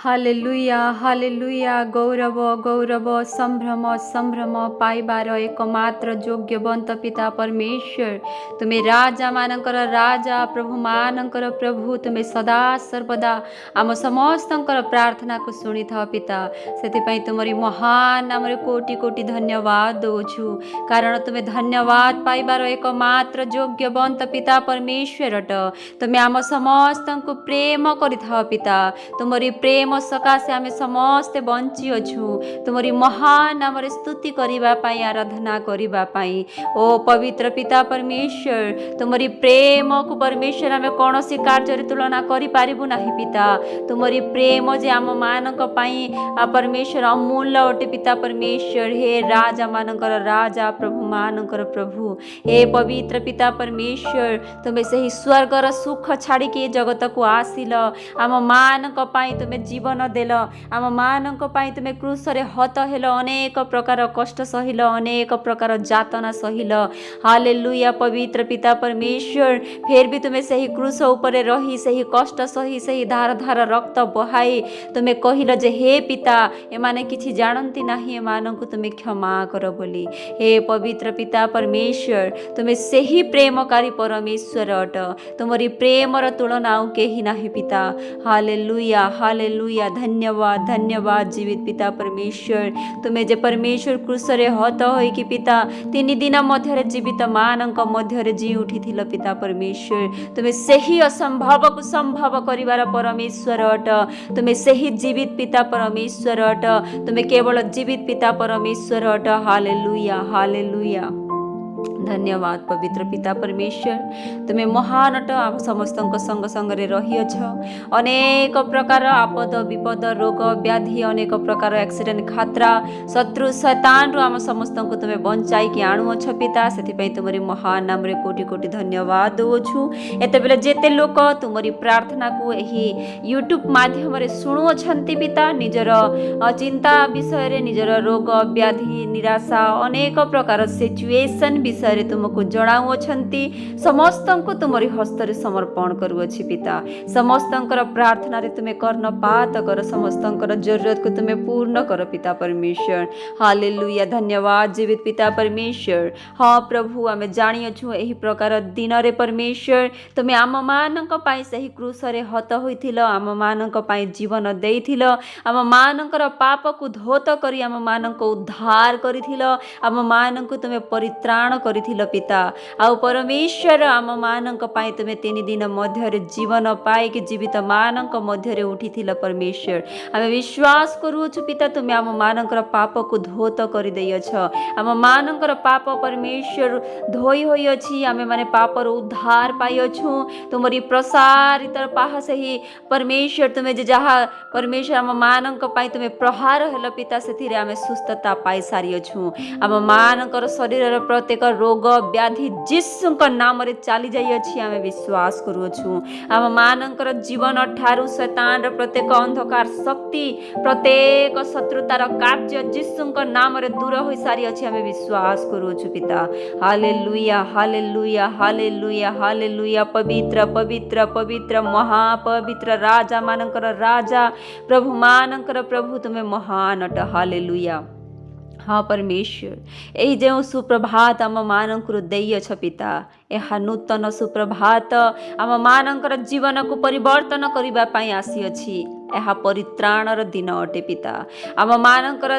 Hallelujah hallelujah गौरव गौरव संभ्रम संभ्रम पाइबार एकमात्र योग्यवंत पिता परमेश्वर तुम्हें राजा मानकर राजा प्रभु मानकर प्रभु तुम्हें सदा सर्वदा आम समस्तंकर प्रार्थना को शुणी था पिता से तुमरी महान नाम कोटि कोटि धन्यवाद दौछु कारण तुम्हें धन्यवाद पाइबार एकमात्र योग्यवंत पिता परमेश्वर अट तुम्हें आम समस्त को प्रेम करिथा पिता तुमरी प्रेम सकाशे आमे समस्ते बंची अछु तुमरी महान नाम स्तुति करिबा पाई आराधना करिबा पाई ओ पवित्र पिता परमेश्वर तुमरी प्रेम को परमेश्वर आमे कौनसी कार्य तुलना करि पारिबु नाही पिता तुमरी प्रेम जे आम मानक पाई परमेश्वर अमूल्य अटे पिता परमेश्वर हे राजा मानकर राजा प्रभु मानकर प्रभु हे पवित्र पिता परमेश्वर तुम्हें सही स्वर्गर सुख छाड़ी के जगत को आसिल आम मानक पाई तुम्हें जीवन देल आम मानक पाई तुम्हें क्रूसरे हत हेल अनेक प्रकार कष्ट सहिल अनेक प्रकार जातना सहिल हालेलुया पवित्र पिता परमेश्वर फिर भी तुम्हें सही क्रूस ऊपर रही सही कष्ट सही सही धार धार रक्त बहाई तुम्हें कहिल जे हे पिता एमाने किछि जानती नाही एमानंकु तुम्हें क्षमा कर बोली हे पवित्र पिता परमेश्वर तुम्हें सही प्रेमकारी परमेश्वर अट तुमरी प्रेमर तुलना आउ केही नाही पिता हालेलुया हालेलुया धन्यवाद धन्यवाद जीवित पिता परमेश्वर तुम्हें जे परमेश्वर क्रूसरे हत होई कि पिता 3 दिन मध्य जीवित मानक मध्य जी उठी पिता परमेश्वर तुम्हें सही असंभव को संभव करिवार परमेश्वर अट तुम्हें सही जीवित पिता परमेश्वर अट तुम्हें केवल जीवित पिता परमेश्वर अट हालेलुया हालेलुया धन्यवाद पवित्र पिता परमेश्वर तुम्हें महान अट आप समस्त संग संगे रहीअछ अनेक प्रकार आपद विपद रोग व्याधि अनेक प्रकार एक्सीडेंट खतरा शत्रु शैतान रो आम समस्त को तुम्हें बंचाई कि आणुअछ पिता से तुमरी महान नाम रे कोटि कोटि धन्यवाद दौछु एते बेले जेते लोक तुमरी प्रार्थना को यही यूट्यूब माध्यम रे शुणुअछंती पिता निजर चिंता विषय रे निजर रोग व्याधि निराशा अनेक प्रकार सिचुएशन विषय तुमको जणाऊँगी समस्त को तुमरी हस्तर समर्पण करुअछि पिता समस्त प्रार्थना रे तुम्हें कर्णपात कर समस्त जरूरत को तुम्हें पूर्ण कर पिता परमेश्वर हालेलुया धन्यवाद जीवित पिता परमेश्वर हाँ प्रभु आमे जानिअछु एही प्रकार दिन रे परमेश्वर तुम्हें आम मानक पाई सही क्रूसरे हत होइथिल आम मानक पाई जीवन देइथिल आम मानकर पाप को धोत करी आम मानक उद्धार करिथिल आम मानक तुम्हें परित्राण करिथिल पिता आउ परमेश्वर आम मानक पाई तुम्हें 3 दिन मध्य जीवन पाई कि जीवित मानक मध्य उठी परमेश्वर आम विश्वास करुछु पिता तुम्हें आम मानकर पाप को धोत कर देइछ आम मानकर पाप परमेश्वर धोई होई अछि आमे माने पापर उद्धार पाइछु तुमरी प्रसारित पाह से ही परमेश्वर तुम्हें जे जहा परमेश्वर आम मानक पाई तुम्हें प्रहार हेल पिता से आमे सुस्थता पाई सारिअछु आम मानकर शरीर प्रत्येक रोग व्याधि जीशुଙ୍କ नामरे चली जाइए आमे विश्वास करुछु आम मानकर जीवन ठारू शैतान प्रत्येक अंधकार शक्ति प्रत्येक शत्रुतार कार्य जीशुଙ୍କ नामरे दूर हो सारी अछि आमे विश्वास करुछु पिता हालेलुया हालेलुया हालेलुया हालेलुया पवित्र पवित्र पवित्र महापवित्र राजा मानकर राजा प्रभु मानकर प्रभु तुम्हें महान अट हालेलुया हाँ परमेश्वर यही जो सुप्रभात आम मानक देइछ पिता यह नूतन सुप्रभात आम मानकर जीवन को परिवर्तन करबा पाई आसीअछि यह परित्राणर दिन अटे पिता आम मानकर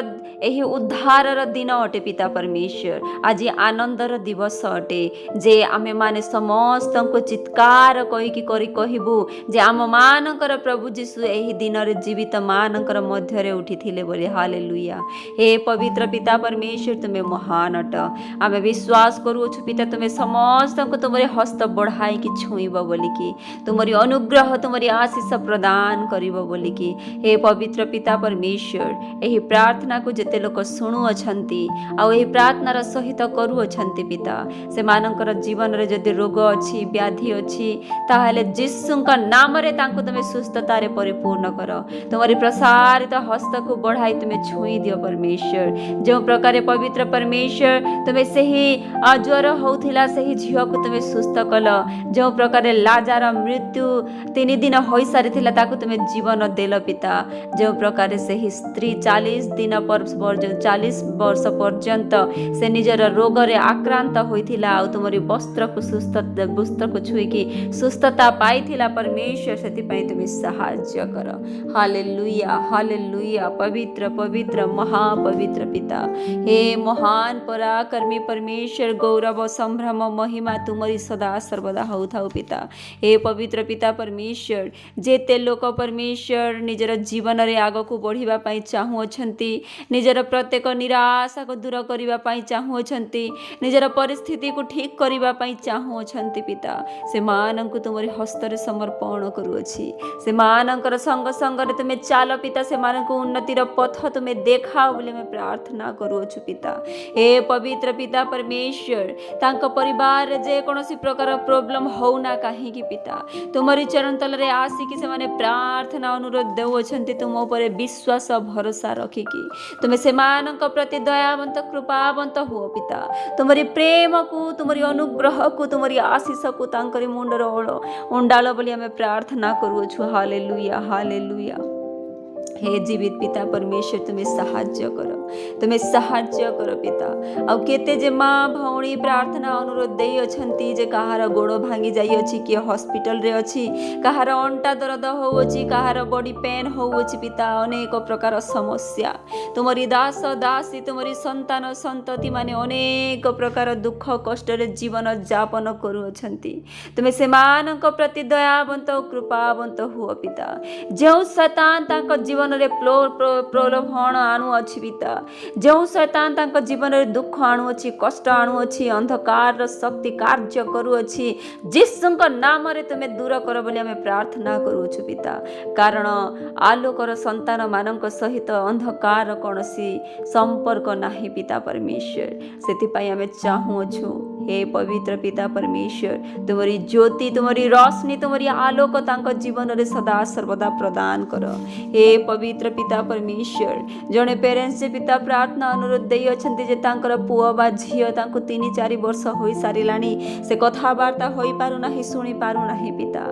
यही उद्धारर दिन अटे पिता परमेश्वर आज आनंदर दिवस अटे जे आमे माने समस्त को चित्कार कहीकि करी कहबू जे आम मानकर प्रभु जीशु यही दिन रे जीवित मानकर मध्य रे उठिथिले बोले हालेलुया हे पवित्र पिता परमेश्वर तुम्हें महान अट आमे विश्वास करूछु पिता तुम्हें समस्त को तुम्हारे हस्त बढ़ाई कि छुईब बोलिकी तुम्हारी अनुग्रह तुम्हारी आशीष प्रदान करिब बोलिकी हे पवित्र पिता परमेश्वर यही प्रार्थना को जेते लोक शुणुअछंती आउ यही प्रार्थनार सहित करुअछंती पिता से मानकर जीवन रे जदि रोग अछि व्याधि अछि ताहाले जीशुଙ୍କ नामरे तांको तुमे सुस्थता रे परिपूर्ण कर तुम्हारी प्रसारित हस्त को बढ़ाई तुमे छुई दियो परमेश्वर जो प्रकार पवित्र परमेश्वर तुमे सही ज्वर होउथिला सही झियो को तुमे सुस्थ कल जो प्रकार लाजार मृत्यु 3 दिन होई सारी थिला ताकू तुमे जीवन देल पिता जो प्रकार से ही स्त्री 40 दिन पर 40 वर्ष पर्यंत से निजर रोग रे आक्रांत होइथिला आ तुमरी वस्त्र को छुईकी सुस्थता पाइथिला परमेश्वर सेति पई तुम सहाय्य कर। Hallelujah hallelujah. पवित्र पवित्र महापवित्र पिता हे महान पराक्रमी परमेश्वर गौरव संभ्रम महिमा तुमरी सदा सर्वदा होउथाउ पिता। हे पवित्र पिता परमेश्वर जेते लोक परमेश्वर निजर जीवन रे आग को बढ़िबा पई चाहुअछंती निजर प्रत्येक निराशा को दूर करिबा पई चाहुअछंती निजर परिस्थिति को ठीक करिबा पई चाहुअछंती पिता से मानंकु तुमरी हस्तरे समर्पण करूअछि से मानंकर संग संग रे तुमे चाल पिता से मानंकु उन्नतिर पथ तुमे देखाओ बोले मैं प्रार्थना करूअछु पिता। हे पवित्र पिता परमेश्वर तांको परिवार जे कोनोसी प्रकार प्रॉब्लम होउना काहे कि पिता तुमरी चरण तल रे आसी से माने प्रार्थना अनुरोध देउछंती तुम ऊपर विश्वास भरोसा रखी कि तुमे से मानक प्रति दयावंत कृपावंत हो पिता तुमरी प्रेम को तुमरी अनुग्रह को तुमरी आशीष को तांकरी मुंडर उंडाल बोली हमें प्रार्थना करूछु। Hallelujah hallelujah. हे जीवित पिता परमेश्वर तुम्हें सहाय्य कर पिता आ केते जे माँ भौणी प्रार्थना अनुरोध देई अछंती जे कहार गोड़ भांगी जाई अछि कि हॉस्पिटल रे अछि कहार अंटा दर्द होउछि कहार बॉडी पेन होउछि पिता अनेक प्रकार समस्या तुमरी दास दासी तुमरी संतान संतति माने अनेक प्रकार दुख कष्ट रे जीवन यापन करू अछंती तुमे से मानक प्रति दयावंत कृपावंत हुआ पिता जो शैतान तांको जीवन रे प्रलोभन आणु अछि पिता जो शैतान तांको जीवन रे दुख आणु अछि कष्ट आणु अछि अंधकार शक्ति कार्य करू अछि यीशुଙ୍କ नाम रे तुमे दूर कर बोली हमें प्रार्थना करू छु पिता कारण आलोकर संतान मानक सहित अंधकार कोनसी संपर्क नाही पिता परमेश्वर सेति पई हमें चाहू छु। हे पवित्र पिता परमेश्वर तुम्हारी ज्योति तुम्हारी रोशनी तुम्हारी आलोक तांको जीवन रे सदा सर्वदा प्रदान कर। हे पवित्र पिता परमेश्वर जड़े पेरेंट्स से पिता प्रार्थना अनुरोध देई अछंती जे तांकर पुओ बा झियो तांको 3-4 वर्ष होई सारिलानी से कथावार्ता होई पारु नाही सुनी पारु नाही पिता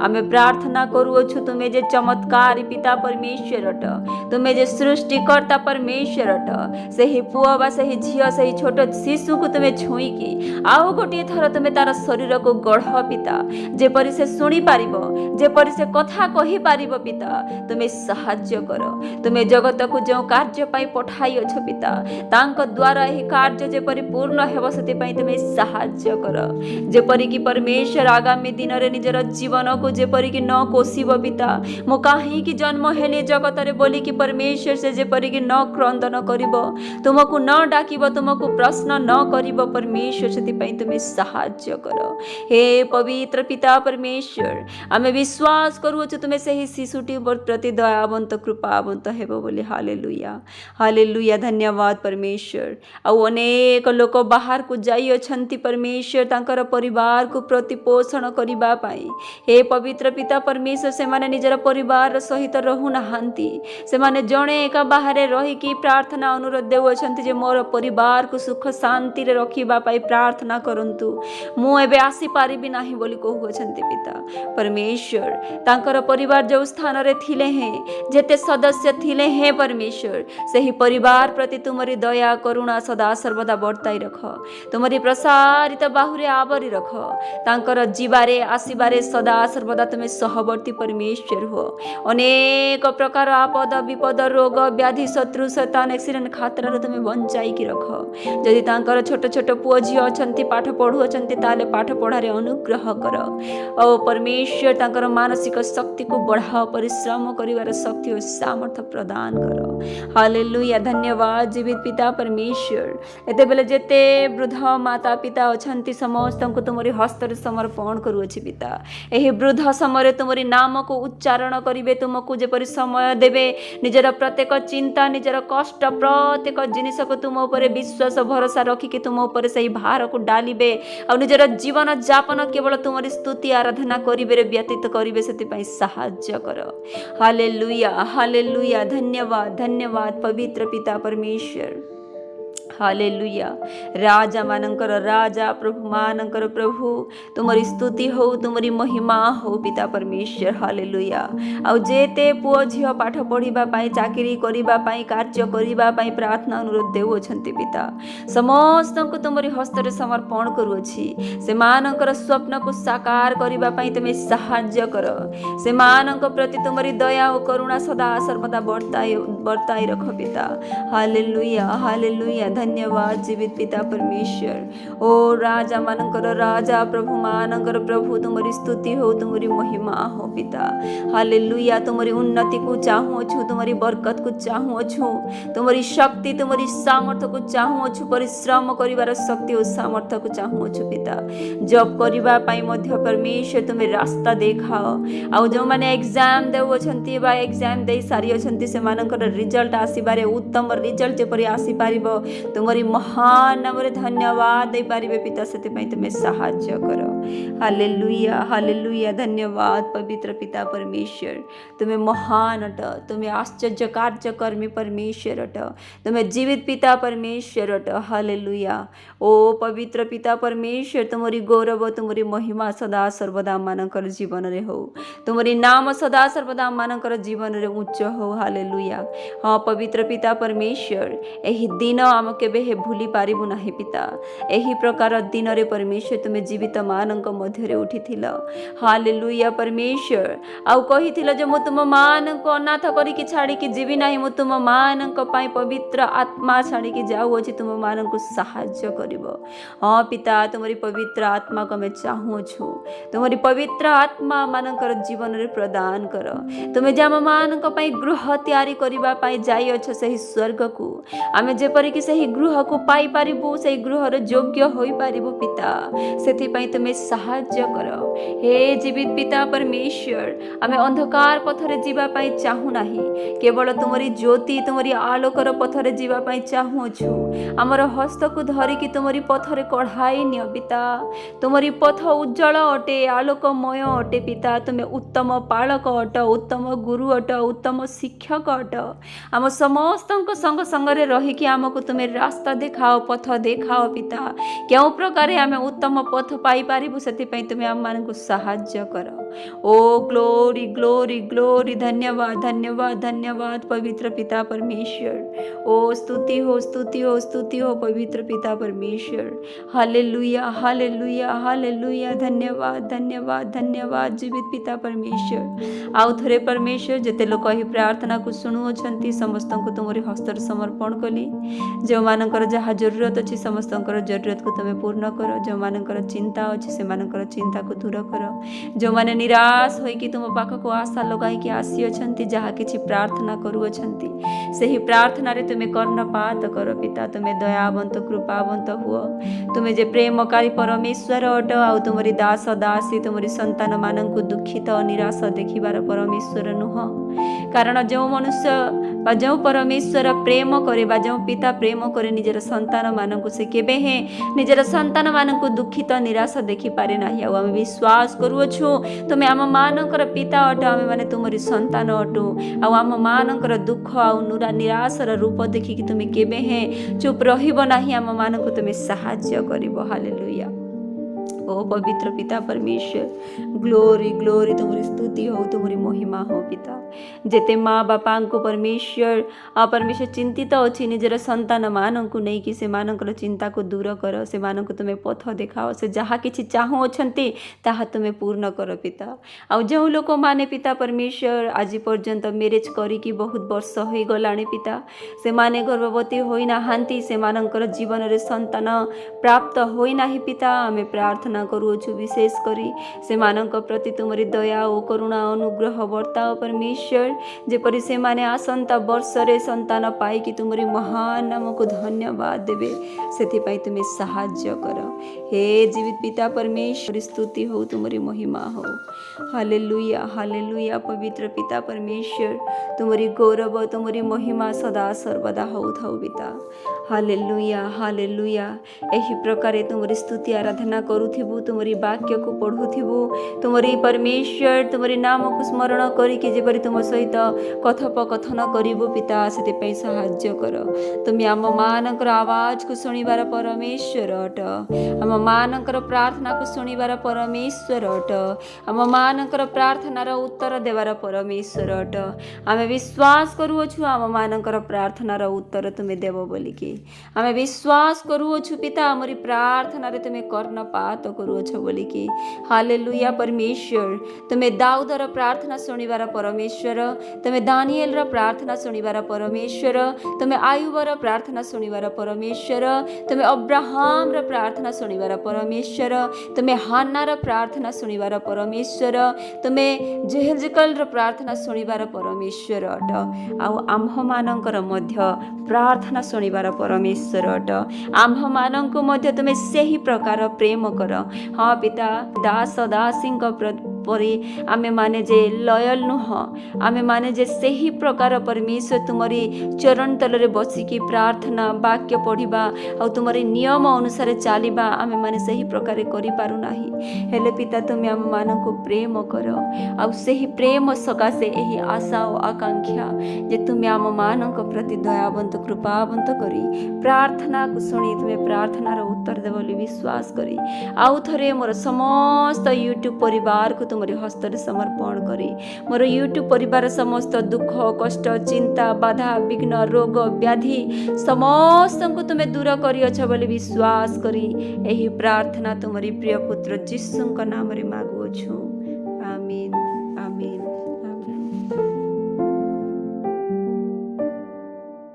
आमे प्रार्थना करूछु तुमे जे चमत्कारी पिता परमेश्वर अट तुमे जे सृष्टिकर्ता परमेश्वर अट से ही पुओ बा से ही झियो से ही छोट शिशु को तुमे छुई की आउ गोटे थर तुमे तार शरीर को गढ़ पिता जेपरि से सुनी पारिबो जेपरि से कथा कहि पारिबो पिता तुमे सहाय्य कर तुमे जगत को जो कार्य पाई पठाई अछ पिता तांक द्वारा एही कार्य जेपरि पूर्ण हेबो सते पाई तुमे सहाय्य कर जेपरि कि परमेश्वर आगामी दिन रे निजर जीवन को जेपरि कि न कोसिबो पिता मो काहे कि जन्म हेले जगत रे बोली कि परमेश्वर से जेपरि कि न क्रंदन करिबो तुमको न डाकिबो तुमको प्रश्न न करिबो परमेश्वर से तुम्हें सहाय्य कर। हे पवित्र पिता परमेश्वर आमे विश्वास करूछु तुम्हें से ही शिशुटी प्रति दयावंत कृपावंत हेबो बोली। Hallelujah hallelujah. धन्यवाद परमेश्वर आ अनेक लोक बाहर को जाई अछंती परमेश्वर तांकर परिवार को प्रतिपोषण करिबा पाई हे पवित्र पिता परमेश्वर से माने निजर परिवार सहित रहु नहांती से माने जणे एका बाहर रही की प्रार्थना अनुरोध देउ अछंती जे मोर परिवार को सुख शांति रे रखिबा पाई प्रार्थना करंतु मु एबे आसी पारिबी नाही बोली कहू अछंती पिता परमेश्वर तांकर परिवार जो स्थान रे थिले हैं जेते सदस्य थिले हैं परमेश्वर सही परिवार प्रति तुमरी दया करुणा सदा सर्वदा बर्ताई रख तुमरी प्रसारित बाहुरे आवरी रख तांकर जीवारे आसीबारे सदा सर्वदा तुमे सहवर्ती परमेश्वर हो अनेक प्रकार आपद विपद रोग व्याधि शत्रु शैतान एक्सीडेंट खातर तुमे बंचाई की रख जदि तांकर छोट छोट पुओ झियो अछंती पाठ पढ़ु अछंती ताले पाठ पढ़ारे अनुग्रह कर ओ परमेश्वर तांकर मानसिक शक्ति को बढ़ाओ परिश्रम करिवार शक्ति और सामर्थ्य प्रदान कर। हालेलुया। धन्यवाद जीवित पिता परमेश्वर एते बेले जेते वृद्ध माता पिता अछंती समस्त को तुमरी हस्त रे समर्पण करू अछि पिता एही वृद्ध समय तुमरी नाम को उच्चारण करिवे तुमको जेपरि समय देबे निजर प्रत्येक चिंता निजर कष्ट प्रत्येक जिनिस को तुम ऊपर विश्वास भरोसा रखी कि तुम ऊपर सही भार को डालिबे आ निजर जीवन यापन केवल तुमरी स्तुति आराधना करिवे रे व्यतीत करिवे सेति पई सहाय्य कर। Hallelujah hallelujah. धन्यवाद धन्यवाद पवित्र पिता परमेश्वर। हालेलुया राजा मानकर राजा प्रभु मानकर प्रभु तुमरी स्तुति हो तुमरी महिमा हो पिता परमेश्वर हालेलुया आउ जेते पुओ झियो पाठ पढ़िबा पाई चाकरी करिबा पाई कार्य करिबा पाई प्रार्थना अनुरोध देउछन्ति पिता समस्त को तुमरी हस्ତରେ समर्पण करूछि से मानकर स्वप्न को साकार करिबा पाई तुमे सहाय्य कर से मानक प्रति तुमरी दया और करुणा सदा सर्वदा बर्ताई रख पिता हालेलुया धन्यवाद जीवित पिता परमेश्वर ओ राजा मानकर राजा प्रभु मानकर प्रभु तुमरी स्तुति हो तुमरी महिमा हो पिता हालेलुया तुमरी उन्नति को चाहूछु तुमरी बरकत को चाहूछु तुमरी शक्ति तुमरी सामर्थ्य को चाहूछु परिश्रम करिवार शक्ति और सामर्थ्य को चाहूछु पिता जॉब करिबा पाई मध्य परमेश्वर तुमे रास्ता देखाओ आ जो माने एग्जाम देउछन्ति बा एग्जाम दे सारी अछन्ति से मानकर रिजल्ट आसीबारे उत्तम रिजल्ट जेपरि आसी पारिबो तुमरी महान नाम रे धन्यवाद दे पारिबे पिता सेति पई तुमे सहाय्य करो हालेलुया धन्यवाद पवित्र पिता परमेश्वर तुमे महान अट तुमे आश्चर्य कार्य कर्मी परमेश्वर अट तुमे जीवित पिता परमेश्वर अट हालेलुया ओ पवित्र पिता परमेश्वर तुमरी गौरव तुमरी महिमा सदा सर्वदा मानकर जीवन रे हो तुमरी नाम सदा सर्वदा मानकर जीवन रे उच्च हो हालेलुया हाँ पवित्र पिता परमेश्वर एही दिन आम केबे हे भूली पारिबु नाही पिता एही प्रकार दिन रे परमेश्वर तुमे जीवित मानक मध्य रे उठिथिल हालेलुया परमेश्वर आउ कहिथिल जे मु तुम मानक अनाथ करी कि छाड़ी कि जीवी नाही मु तुम मानक पाई पवित्र आत्मा छाड़ी कि जाऊ अछि तुम मानक सहाय्य करिवो हाँ पिता तुमरी पवित्र आत्मा को मैं चाहू छु तुमरी पवित्र आत्मा मानकर जीवन रे प्रदान कर तुमे जाम मानक पाई गृह तैयारी करिबा पाई जाई अछ सही स्वर्ग को आमे जेपरि कि सही गृह को पाई पारिबु सही गृह रे योग्य होई पारिबु पिता सेति पाई तुमे सहाय्य कर हे जीवित पिता परमेश्वर आमे अंधकार पथरे जीवा पाई चाहू नाही केवल तुमरी ज्योति तुमरी आलोकर पथरे जीवा पाई चाहू छु हमर हस्त को धरि कि तुमरी पथरे कढ़ाई नियो पिता तुमरी पथ उज्जवल अटे आलोकमय अटे पिता तुमे उत्तम पालक अट उत्तम गुरु अट उत्तम शिक्षक अट आम समस्त संग संगरे रही कि आमको तुमे रास्ता देखाओ पथ देखाओ पिता क्यों प्रकार आम उत्तम पथ पाई पारिबु सेति पई तुमे आम मानकु सहाय्य कर ओ ग्लोरी ग्लोरी ग्लोरी धन्यवाद धन्यवाद धन्यवाद पवित्र पिता परमेश्वर ओ स्तुति हो पवित्र पिता परमेश्वर हालेलुया धन्यवाद धन्यवाद धन्यवाद जीवित पिता परमेश्वर आउ थरे परमेश्वर जेते लोक ही प्रार्थना को शुणुअछंती समस्त को तुमरी हस्तर समर्पण कली जो मानकर जहाँ जरूरत अच्छी समस्त जरूरत को तुम पूर्ण कर जो मानकर चिंता अच्छी से मानकर चिंता को दूर कर जो माने निराश होइकि तुम पाखक आशा लगाई आसी अछंती जहाँ किछि प्रार्थना करूअछंती सही प्रार्थना रे तुमे कर्णपात कर पिता तुमे दयावंत कृपावंत हुओ तुमे जे प्रेमकारी परमेश्वर अट आउ तुमरी दास दासी तुमरी संतान मानंकु दुखित निराश देखिबार परमेश्वर नुह कारण जो मनुष्य बा जो परमेश्वर प्रेम करे बा जो पिता प्रेम करे निजर संतान मानंकु से केबे हे निजर संतान मानंकु दुखित निराश देखि पारे नाही आउ हम विश्वास करूछु तुमे आम मानकर पिता अट आमे माने तुमरी संतान अटु आउ आम मानकर दुख आउ निराशर रूप देखि कि तुमे केबे हे चुप रहिबो नाही आम मानंकु तुमे सहाय्य करिवो हालेलुया ओ पवित्र पिता परमेश्वर ग्लोरी ग्लोरी तुमरी स्तुति हो तुमरी महिमा हो पिता जेते माँ बापा को परमेश्वर चिंतित अच्छी निजर संतान मानक नहीं कि से मानकर चिंता को दूर कर से मानक तुम्हें पथ देखाओ से जहाँ किछि चाहू अछंती ताहा तुम्हें पूर्ण कर पिता आउ जो लोक माने पिता परमेश्वर आज पर्यंत मैरेज करिकी बहुत वर्ष हो गलानी पिता से माने गर्भवती होई नाहांती से मानकर जीवन रे संतान प्राप्त होई नाही पिता आमे प्रार्थना करूछु विशेष करी से मानक प्रति तुमरी दया और करुणा अनुग्रह वर्ताओ परमेश्वर जेपरि से माने आसंता वर्ष रे संतान पाई कि तुमरी महान नाम को धन्यवाद देवे सेति पाई तुमे सहाय्य कर हे जीवित पिता परमेश्वर स्तुति हो तुमरी महिमा हो हालेलुया पवित्र पिता परमेश्वर तुमरी गौरव तुमरी महिमा सदा सर्वदा होउथाउ पिता हालेलुया एही प्रकारे तुमरी स्तुति आराधना करूथि बसुथिबु तुमरी वाक्य को पढ़ुथिबु तुमरी परमेश्वर तुमरी नाम को स्मरण करिके जेपरि तुम सहित कथोपकथन करिबु पिता सेते साहाय्य कर। तुम आम मानकर आवाज को शुणिबार परमेश्वर अट आम मानकर प्रार्थना को शुणिबार परमेश्वर अट आम मानकर प्रार्थनार उत्तर देवार परमेश्वर अट। आमे विश्वास करूछु आम मानकर प्रार्थनार उत्तर तुमे देव बोलिकी आमे विश्वास करूछु पिता आमरी प्रार्थना रे तुमे कर्णपात करूछ बोलिकी। हालेलुया परमेश्वर तुमे दाऊदर प्रार्थना शुणिबार परमेश्वर तुमे दानिएलर प्रार्थना शुणिबार परमेश्वर तुमे आयुबर प्रार्थना शुणिबार परमेश्वर तुमे अब्राहमर प्रार्थना शुणिबार परमेश्वर तुमे हान्नार प्रार्थना शुणिबार परमेश्वर तुमे जेहेजकलर प्रार्थना शुणिबार परमेश्वर अट आउ आम्भ मानकर मध्य प्रार्थना शुणिबार परमेश्वर अट। आम्भ मानंकु मध्य तुमे सही प्रकार प्रेम कर। हाँ पिता दास दासी परी आमे माने जे लयल नुह आमे माने जे सही प्रकार परमेश्वर तुमरी चरण तल रे बसिकी प्रार्थना वाक्य पढ़िबा आ तुमरी नियम अनुसार चलिबा आमे माने सही प्रकार करि पारु नाही हेले पिता तुमे आम मानंकु प्रेम कर आ सही प्रेम सकाशे एही आशा और आकांक्षा जे तुमे आम मानंक प्रति दयावंत कृपावंत करी प्रार्थना को सुनी तुमे प्रार्थनार उत्तर देव बोली विश्वास करी आउ थरे मोर समस्त यूट्यूब परिवार को तुमरी हस्ତରେ समर्पण करी मोर यूट्यूब परिवार समस्त दुख कष्ट चिंता बाधा विघ्न रोग व्याधि समस्त को तुमे दूर करियछ बोली विश्वास करी एही प्रार्थना तुमरी प्रिय पुत्र यीशु नाम रे मागुछु आमीन आमीन।